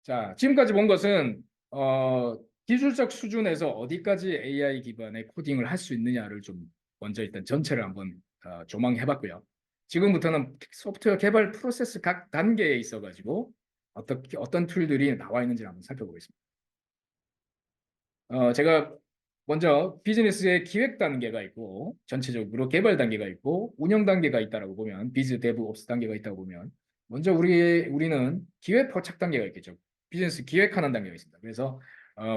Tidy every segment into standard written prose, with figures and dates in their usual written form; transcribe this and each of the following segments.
자, 지금까지 본 것은 기술적 수준에서 어디까지 AI 기반의 코딩을 할 수 있느냐를 좀 먼저 일단 전체를 한번 조망해봤고요. 지금부터는 소프트웨어 개발 프로세스 각 단계에 있어가지고 어떤 툴들이 나와 있는지 한번 살펴보겠습니다. 제가 먼저 비즈니스의 기획 단계가 있고 전체적으로 개발 단계가 있고 운영 단계가 있다라고 보면 비즈 데브 옵스 단계가 있다고 보면 먼저 우리는 기획 포착 단계가 있겠죠. 비즈니스 기획하는 단계가 있습니다. 그래서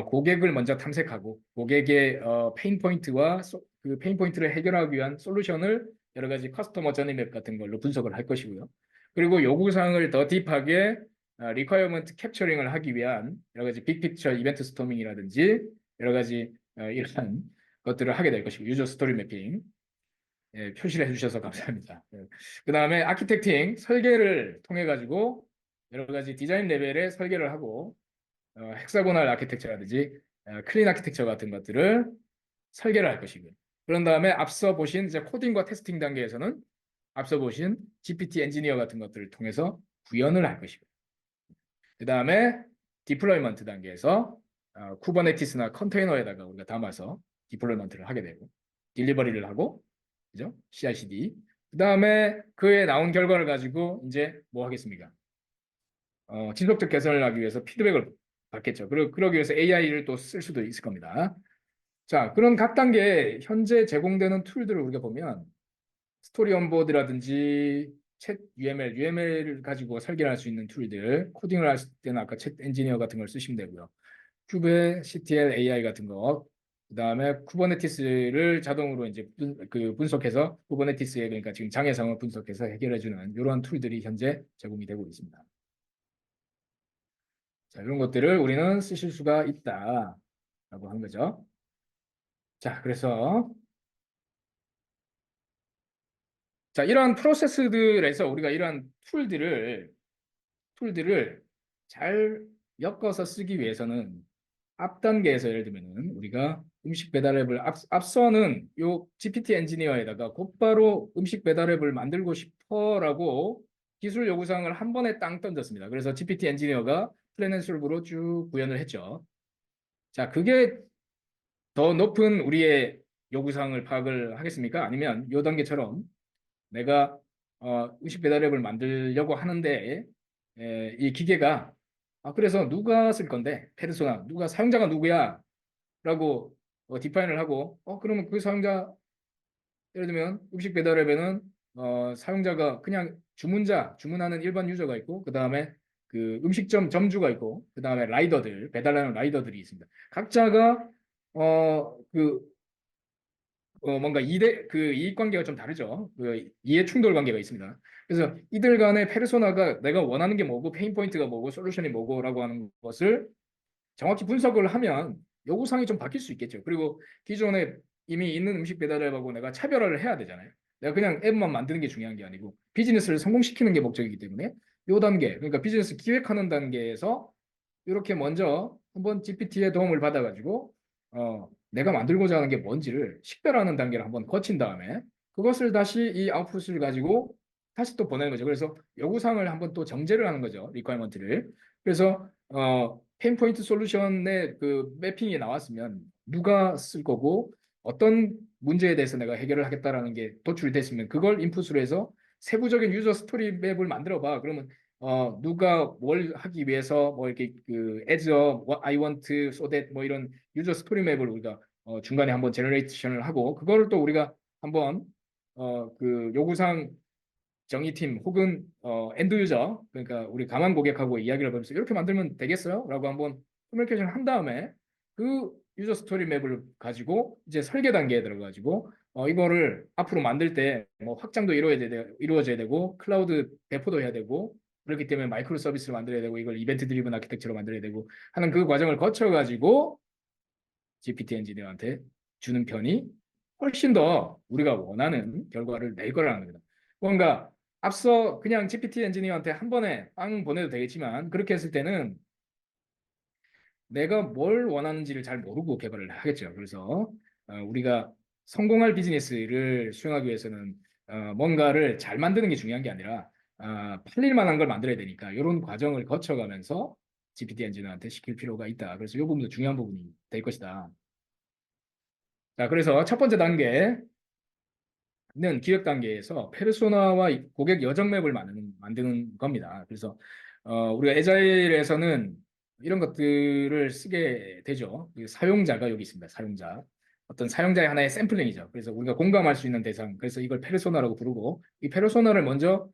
고객을 먼저 탐색하고 고객의 페인 포인트와 그 페인 포인트를 해결하기 위한 솔루션을 여러 가지 커스터머 저니 맵 같은 걸로 분석을 할 것이고요. 그리고 요구 사항을 더 딥하게 리퀘어먼트 캡처링을 하기 위한 여러 가지 빅픽처 이벤트 스토밍이라든지 여러 가지 이러한 것들을 하게 될 것이고 유저 스토리 매핑 표시를 해주셔서 감사합니다. 그 다음에 아키텍팅 설계를 통해 가지고 여러 가지 디자인 레벨의 설계를 하고 헥사고널 아키텍처라든지 클린 아키텍처 같은 것들을 설계를 할 것이고요. 그런 다음에 앞서 보신 이제 코딩과 테스팅 단계에서는 앞서 보신 GPT 엔지니어 같은 것들을 통해서 구현을 할 것이고요. 그 다음에 디플로이먼트 단계에서 쿠버네티스나 컨테이너에다가 우리가 담아서 디플로이먼트를 하게 되고 딜리버리를 하고 그죠? CI/CD. 그 다음에 그에 나온 결과를 가지고 이제 뭐 하겠습니까? 지속적 개선을 하기 위해서 피드백을 받겠죠. 그러기 위해서 AI를 또 쓸 수도 있을 겁니다. 자, 그런 각 단계에 현재 제공되는 툴들을 우리가 보면 스토리 온보드라든지 챗 UML을 가지고 설계를 할 수 있는 툴들, 코딩을 할 때는 아까 챗 엔지니어 같은 걸 쓰시면 되고요. 큐브의 CTL AI 같은 거, 그다음에 쿠버네티스를 자동으로 이제 분석해서 쿠버네티스에 그러니까 지금 장애상을 분석해서 해결해주는 이런 툴들이 현재 제공이 되고 있습니다. 자, 이런 것들을 우리는 쓰실 수가 있다라고 한 거죠. 자, 그래서 자, 이러한 프로세스들에서 우리가 이러한 툴들을 잘 엮어서 쓰기 위해서는 앞 단계에서 예를 들면은 우리가 음식 배달 앱을 앞서는 요 GPT 엔지니어에다가 곧바로 음식 배달 앱을 만들고 싶어라고 기술 요구사항을 한 번에 땅 던졌습니다. 그래서 GPT 엔지니어가 플랜 앤 솔브로 쭉 구현을 했죠. 자, 그게 더 높은 우리의 요구사항을 파악을 하겠습니까? 아니면 요 단계처럼 내가 음식 배달 앱을 만들려고 하는데 이 기계가 그래서 누가 쓸 건데 페르소나 누가 사용자가 누구야 라고 디파인을 하고 그러면 그 사용자 예를 들면 음식 배달 앱에는 사용자가 그냥 주문하는 일반 유저가 있고 그 다음에 그 음식점 점주가 있고 그 다음에 라이더들 배달하는 라이더들이 있습니다. 각자가 그 뭔가 이익 관계가 좀 다르죠. 그 이해 충돌 관계가 있습니다. 그래서 이들 간의 페르소나가 내가 원하는 게 뭐고 페인 포인트가 뭐고 솔루션이 뭐고라고 하는 것을 정확히 분석을 하면 요구사항이 좀 바뀔 수 있겠죠. 그리고 기존에 이미 있는 음식 배달 앱하고 내가 차별화를 해야 되잖아요. 내가 그냥 앱만 만드는 게 중요한 게 아니고 비즈니스를 성공시키는 게 목적이기 때문에 요 단계, 그러니까 비즈니스 기획하는 단계에서 이렇게 먼저 한번 GPT의 도움을 받아가지고 내가 만들고자 하는 게 뭔지를 식별하는 단계를 한번 거친 다음에 그것을 다시 이 아웃풋을 가지고 다시 또 보내는 거죠. 그래서 요구사항을 한번 또 정제를 하는 거죠. 리퀘어먼트를. 그래서 페인포인트 솔루션의 그 매핑이 나왔으면 누가 쓸 거고 어떤 문제에 대해서 내가 해결을 하겠다라는 게 도출이 됐으면 그걸 인풋으로 해서 세부적인 유저 스토리 맵을 만들어 봐. 그러면 누가 뭘 하기 위해서 뭐 이렇게 그 as a I want so that 뭐 이런 유저 스토리 맵을 우리가 중간에 한번 제너레이션을 하고 그거를 또 우리가 한번 그 요구사항 정의팀 혹은 엔드 유저 그러니까 우리 가만 고객하고 이야기를 하면서 이렇게 만들면 되겠어요? 라고 한번 커뮤니케이션을 한 다음에 그 유저 스토리 맵을 가지고 이제 설계 단계에 들어가지고 이거를 앞으로 만들 때 뭐 확장도 이루어져야 되고 클라우드 배포도 해야 되고 그렇기 때문에 마이크로 서비스를 만들어야 되고 이걸 이벤트 드리븐 아키텍처로 만들어야 되고 하는 그 과정을 거쳐 가지고 GPT 엔지니어한테 주는 편이 훨씬 더 우리가 원하는 결과를 낼 거라는 겁니다. 뭔가 앞서 그냥 GPT 엔지니어한테 한 번에 빵 보내도 되겠지만 그렇게 했을 때는 내가 뭘 원하는지를 잘 모르고 개발을 하겠죠. 그래서 우리가 성공할 비즈니스를 수행하기 위해서는 뭔가를 잘 만드는 게 중요한 게 아니라 팔릴 만한 걸 만들어야 되니까 이런 과정을 거쳐가면서 GPT 엔진한테 시킬 필요가 있다. 그래서 이 부분도 중요한 부분이 될 것이다. 자, 그래서 첫 번째 단계는 기획 단계에서 페르소나와 고객 여정 맵을 만드는 겁니다. 그래서 우리가 에자일에서는 이런 것들을 쓰게 되죠. 그 사용자가 여기 있습니다. 사용자. 어떤 사용자의 하나의 샘플링이죠. 그래서 우리가 공감할 수 있는 대상. 그래서 이걸 페르소나라고 부르고 이 페르소나를 먼저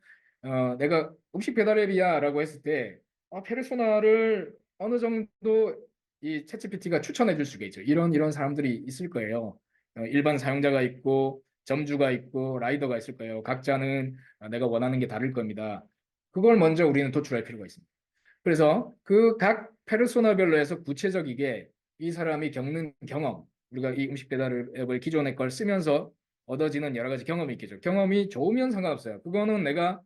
내가 음식 배달 앱이야라고 했을 때 페르소나를 어느 정도 이 챗GPT가 추천해 줄 수가 있죠. 이런 사람들이 있을 거예요. 일반 사용자가 있고 점주가 있고 라이더가 있을 거예요. 각자는 내가 원하는 게 다를 겁니다. 그걸 먼저 우리는 도출할 필요가 있습니다. 그래서 그 각 페르소나별로 해서 구체적이게 이 사람이 겪는 경험, 우리가 이 음식 배달 앱을 기존의 걸 쓰면서 얻어지는 여러 가지 경험이 있겠죠. 경험이 좋으면 상관없어요. 그거는 내가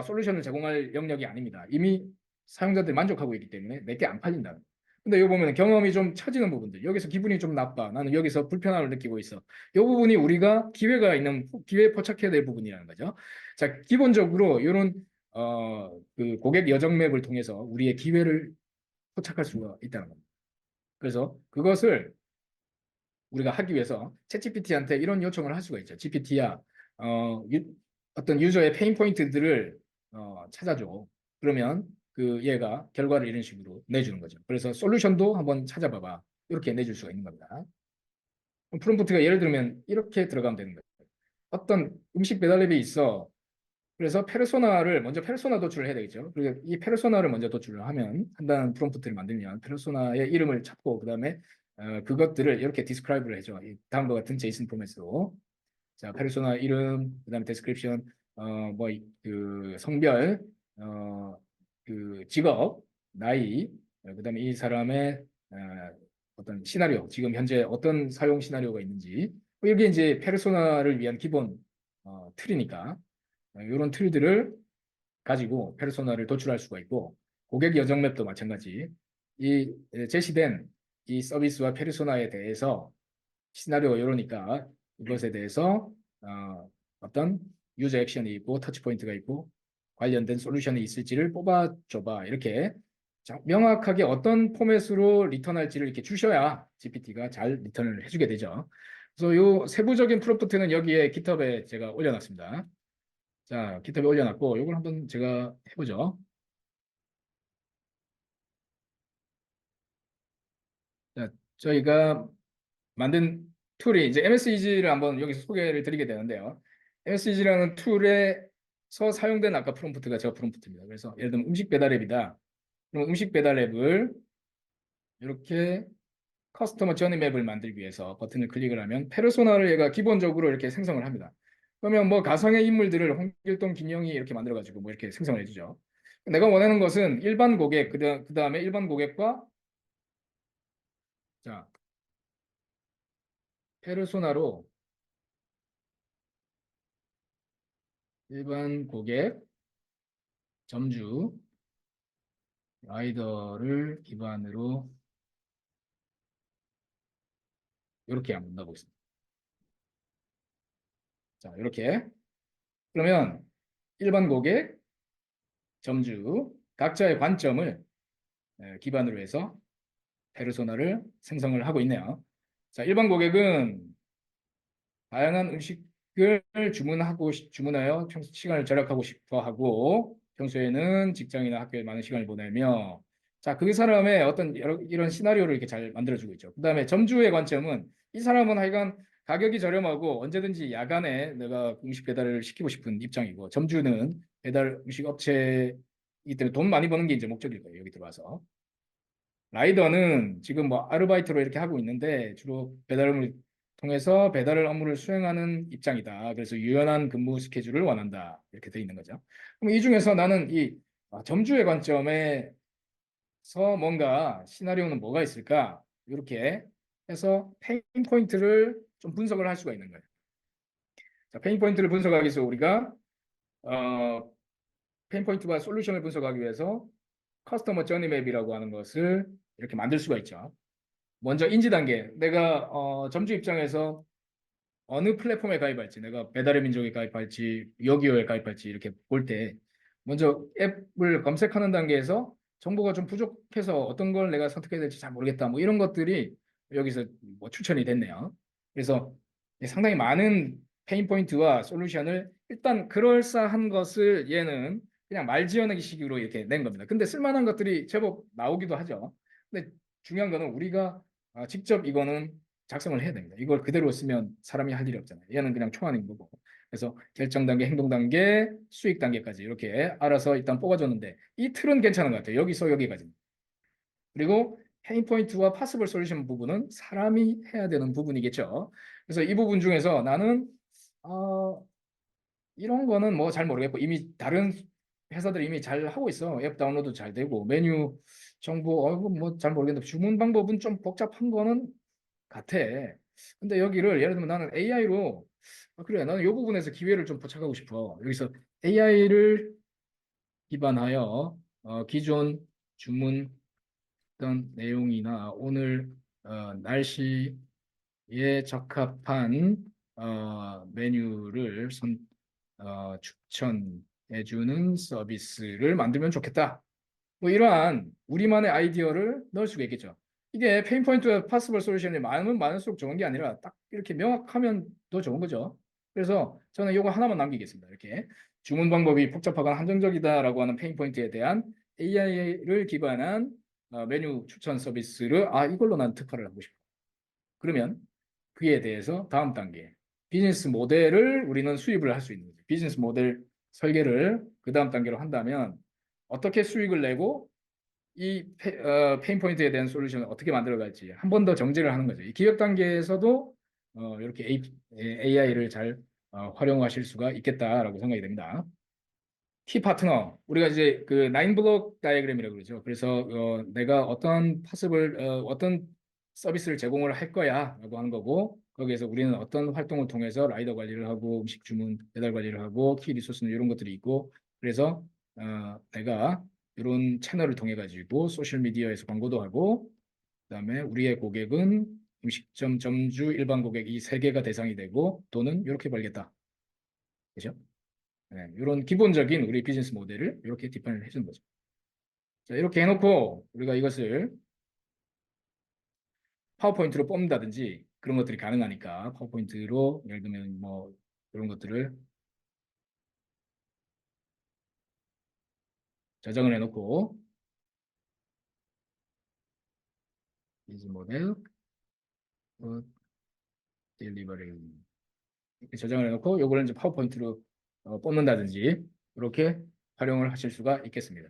솔루션을 제공할 영역이 아닙니다. 이미 사용자들이 만족하고 있기 때문에 내게 안 팔린다. 근데 여기 보면 경험이 좀 처지는 부분들, 여기서 기분이 좀 나빠. 나는 여기서 불편함을 느끼고 있어. 이 부분이 우리가 기회에 포착해야 될 부분이라는 거죠. 자, 기본적으로 이런 그 고객 여정 맵을 통해서 우리의 기회를 포착할 수가 있다는 겁니다. 그래서 그것을 우리가 하기 위해서 챗GPT한테 이런 요청을 할 수가 있죠. GPT야, 어떤 유저의 페인 포인트들을 찾아줘. 그러면 그 얘가 결과를 이런 식으로 내주는 거죠. 그래서 솔루션도 한번 찾아봐봐. 이렇게 내줄 수가 있는 겁니다. 프롬프트가 예를 들면 이렇게 들어가면 되는 거예요. 어떤 음식 배달 앱이 있어. 그래서 페르소나를 먼저 페르소나 도출을 해야 되겠죠. 그리고 이 페르소나를 먼저 도출을 하면 한다는 프롬프트를 만들면 페르소나의 이름을 찾고 그다음에 그것들을 이렇게 디스크라이브를 해줘. 다음과 같은 제이슨 포맷으로. 자, 페르소나 이름, 그다음에 데스크립션, 뭐그 성별, 그 직업, 나이, 그다음에 이 사람의 어떤 시나리오, 지금 현재 어떤 사용 시나리오가 있는지, 뭐 이게 이제 페르소나를 위한 기본 틀이니까 이런 틀들을 가지고 페르소나를 도출할 수가 있고 고객 여정 맵도 마찬가지. 이 제시된 이 서비스와 페르소나에 대해서 시나리오가 이러니까 이것에 대해서 어떤 유저 액션이 있고 터치 포인트가 있고 관련된 솔루션이 있을지를 뽑아줘봐. 이렇게 명확하게 어떤 포맷으로 리턴할지를 이렇게 주셔야 GPT가 잘 리턴을 해주게 되죠. 그래서 이 세부적인 프롬프트는 여기에 깃허브에 제가 올려놨습니다. 자, 깃허브에 올려놨고 이걸 한번 제가 해보죠. 자, 저희가 만든 툴이 이제 MSEG를 한번 여기서 소개를 드리게 되는데요. MSEG라는 툴에서 사용된 아까 프롬프트가 제가 프롬프트입니다. 그래서 예를 들면 음식 배달 앱이다. 그럼 음식 배달 앱을 이렇게 커스터머 저니 맵을 만들기 위해서 버튼을 클릭을 하면 페르소나를 얘가 기본적으로 이렇게 생성을 합니다. 그러면 뭐 가상의 인물들을 홍길동, 김영희 이렇게 만들어가지고 뭐 이렇게 생성을 해주죠. 내가 원하는 것은 일반 고객, 그 다음에 일반 고객과 자, 페르소나로 일반 고객, 점주, 라이더를 기반으로 이렇게 한번 넣어보겠습니다. 자, 이렇게. 그러면 일반 고객, 점주, 각자의 관점을 기반으로 해서 페르소나를 생성을 하고 있네요. 자, 일반 고객은 다양한 음식을 주문하여 시간을 절약하고 싶어 하고 평소에는 직장이나 학교에 많은 시간을 보내며 자, 그 사람의 어떤 이런 시나리오를 이렇게 잘 만들어주고 있죠. 그다음에 점주의 관점은 이 사람은 하여간 가격이 저렴하고 언제든지 야간에 내가 음식 배달을 시키고 싶은 입장이고 점주는 배달 음식 업체이기 때문에 돈 많이 버는 게 이제 목적일 거예요. 여기 들어와서. 라이더는 지금 뭐 아르바이트로 이렇게 하고 있는데 주로 배달을 통해서 배달 업무를 수행하는 입장이다. 그래서 유연한 근무 스케줄을 원한다. 이렇게 돼 있는 거죠. 그럼 이 중에서 나는 이 점주의 관점에서 뭔가 시나리오는 뭐가 있을까? 이렇게 해서 페인 포인트를 좀 분석을 할 수가 있는 거예요. 자, 페인 포인트를 분석하기 위해서 우리가 어, 페인 포인트와 솔루션을 분석하기 위해서 커스터머 저니 맵이라고 하는 것을 이렇게 만들 수가 있죠. 먼저 인지 단계. 내가 점주 입장에서 어느 플랫폼에 가입할지, 내가 배달의 민족에 가입할지, 요기요에 가입할지 이렇게 볼 때 먼저 앱을 검색하는 단계에서 정보가 좀 부족해서 어떤 걸 내가 선택해야 될지 잘 모르겠다. 뭐 이런 것들이 여기서 뭐 추천이 됐네요. 그래서 상당히 많은 페인 포인트와 솔루션을 일단 그럴싸한 것을 얘는 그냥 말 지어내기 식으로 이렇게 낸 겁니다. 근데 쓸만한 것들이 제법 나오기도 하죠. 근데 중요한 거는 우리가 직접 이거는 작성을 해야 됩니다. 이걸 그대로 쓰면 사람이 할 일이 없잖아요. 얘는 그냥 초안인 거고. 그래서 결정 단계, 행동 단계, 수익 단계까지 이렇게 알아서 일단 뽑아줬는데 이 틀은 괜찮은 것 같아요. 여기서 여기까지. 그리고 페인 포인트와 파스블 솔루션 부분은 사람이 해야 되는 부분이겠죠. 그래서 이 부분 중에서 나는 어, 이런 거는 뭐 잘 모르겠고 이미 다른 회사들이 이미 잘 하고 있어. 앱 다운로드 잘 되고 메뉴 정보 뭐잘 모르겠는데 주문 방법은 좀 복잡한 거는 같아. 근데 여기를 예를 들면 나는 AI로 그래 나는 이 부분에서 기회를 좀 포착하고 싶어. 여기서 AI를 기반하여 기존 주문 어떤 내용이나 오늘 날씨에 적합한 메뉴를 추천해주는 서비스를 만들면 좋겠다. 뭐 이러한 우리만의 아이디어를 넣을 수가 있겠죠. 이게 페인 포인트와 파스블 솔루션이 많으면 많을수록 좋은 게 아니라 딱 이렇게 명확하면 더 좋은 거죠. 그래서 저는 이거 하나만 남기겠습니다. 이렇게 주문 방법이 복잡하거나 한정적이다라고 하는 페인 포인트에 대한 AI를 기반한 메뉴 추천 서비스를 이걸로 난 특화를 하고 싶어. 그러면 그에 대해서 다음 단계 비즈니스 모델을 우리는 수입을 할 수 있는 거죠. 비즈니스 모델 설계를 그 다음 단계로 한다면 어떻게 수익을 내고 이 페인 포인트에 대한 솔루션을 어떻게 만들어갈지 한 번 더 정제를 하는 거죠. 이 기획 단계에서도 이렇게 AI를 잘 활용하실 수가 있겠다라고 생각이 됩니다. 키 파트너 우리가 이제 그 나인 블록 다이어그램이라고 그러죠. 그래서 내가 어떤 파습을 어떤 서비스를 제공을 할 거야라고 하는 거고 거기에서 우리는 어떤 활동을 통해서 라이더 관리를 하고 음식 주문 배달 관리를 하고 키 리소스는 이런 것들이 있고 그래서 내가 이런 채널을 통해 가지고 소셜 미디어에서 광고도 하고 그다음에 우리의 고객은 음식점 점주 일반 고객 이 세 개가 대상이 되고 돈은 이렇게 벌겠다. 그죠? 네, 이런 기본적인 우리 비즈니스 모델을 이렇게 디파인을 해주는 거죠. 자, 이렇게 해놓고 우리가 이것을 파워포인트로 뽑는다든지 그런 것들이 가능하니까 파워포인트로 예를 들면 뭐 이런 것들을 저장을 해놓고 비즈니스 모델 딜리버리 이렇게 저장을 해놓고 이거를 이제 파워포인트로 뽑는다든지 이렇게 활용을 하실 수가 있겠습니다.